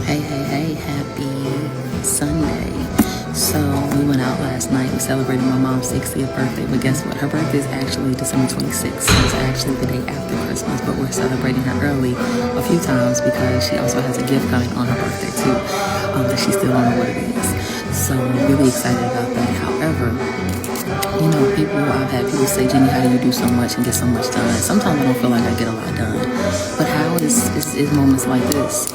Hey, happy Sunday. So we went out last night. We celebrated my mom's 60th birthday, but guess what? Her birthday is actually December 26th. So it's actually the day after Christmas, but we're celebrating her early a few times because she also has a gift coming on her birthday too, that she still don't know what it is. So I'm really excited about that. However, you know, I've had people say, Jenny, how do you do so much and get so much done? Sometimes I don't feel like I get a lot done, but how is moments like this?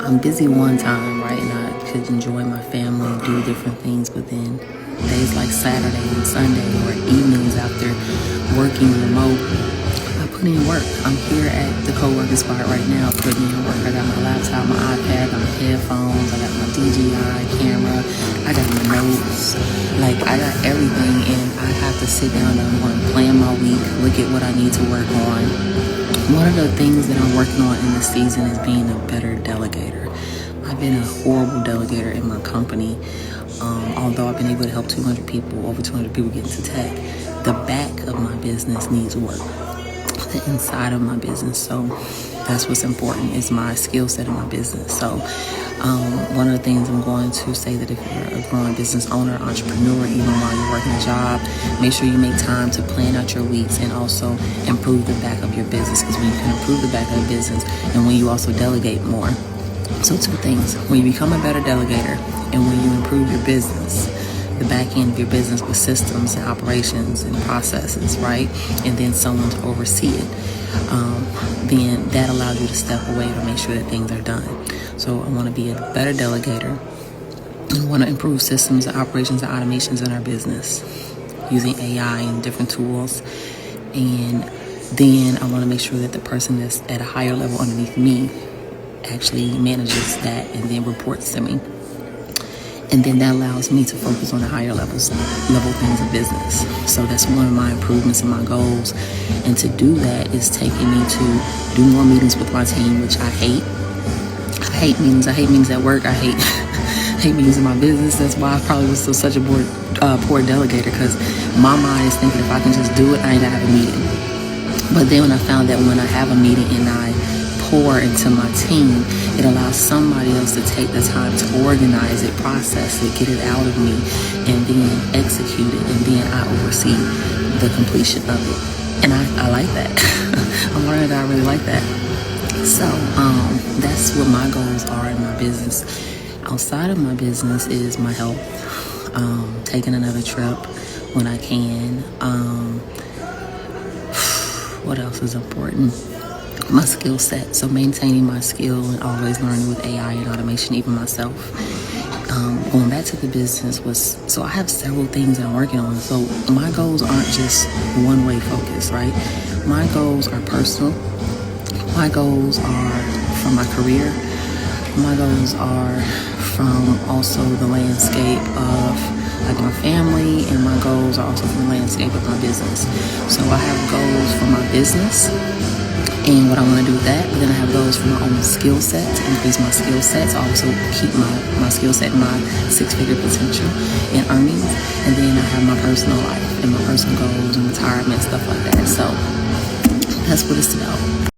I'm busy one time, right, and I could enjoy my family, do different things, but then days like Saturday and Sunday or evenings after working remote, I put in work. I'm here at the co-working spot right now putting in work. I got my laptop, my iPad, my headphones, I got my DJI camera, I got my notes, like I got everything, and I have to sit down and plan my week, look at what I need to work on. One of the things that I'm working on in this season is being a better delegator. I've been a horrible delegator in my company. Although I've been able to help over 200 people get into tech, the back of my business needs work. The inside of my business. So that's what's important, is my skill set in my business. So one of the things I'm going to say, that if you're a growing business owner, entrepreneur, even while you're working a job, make sure you make time to plan out your weeks and also improve the back of your business. Because when you can improve the back of the business, and when you also delegate more. So two things: when you become a better delegator and when you improve your business, the back end of your business with systems and operations and processes, right? And then someone to oversee it. Then that allows you to step away to make sure that things are done. So I want to be a better delegator and want to improve systems and operations and automations in our business using AI and different tools. And then I want to make sure that the person that's at a higher level underneath me actually manages that and then reports to me. And then that allows me to focus on the higher level things of business. So that's one of my improvements and my goals. And to do that is taking me to do more meetings with my team, which I hate. I hate meetings. I hate meetings at work. I hate meetings in my business. That's why I probably was such a poor delegator, because my mind is thinking if I can just do it, I ain't gotta have a meeting. But then when I found that when I have a meeting and I pour into my team, it allows somebody else to take the time to organize it, process it, get it out of me, and then execute it, and then I oversee the completion of it. And I like that. I'm learning that I really like that. So that's what my goals are in my business. Outside of my business is my health, taking another trip when I can. What else is important? My skill set. So maintaining my skill and always learning with AI and automation, even myself. Going back to the business so I have several things that I'm working on. So my goals aren't just one way focused, right? My goals are personal. My goals are from my career. My goals are from also the landscape of like my family, and my goals are also from the landscape of my business. So I have goals for my business and what I want to do with that, but then I have goals for my own skill set, to increase my skill set, to also keep my skill set, my six-figure potential in earnings. And then I have my personal life and my personal goals and retirement, stuff like that. So that's what it's about.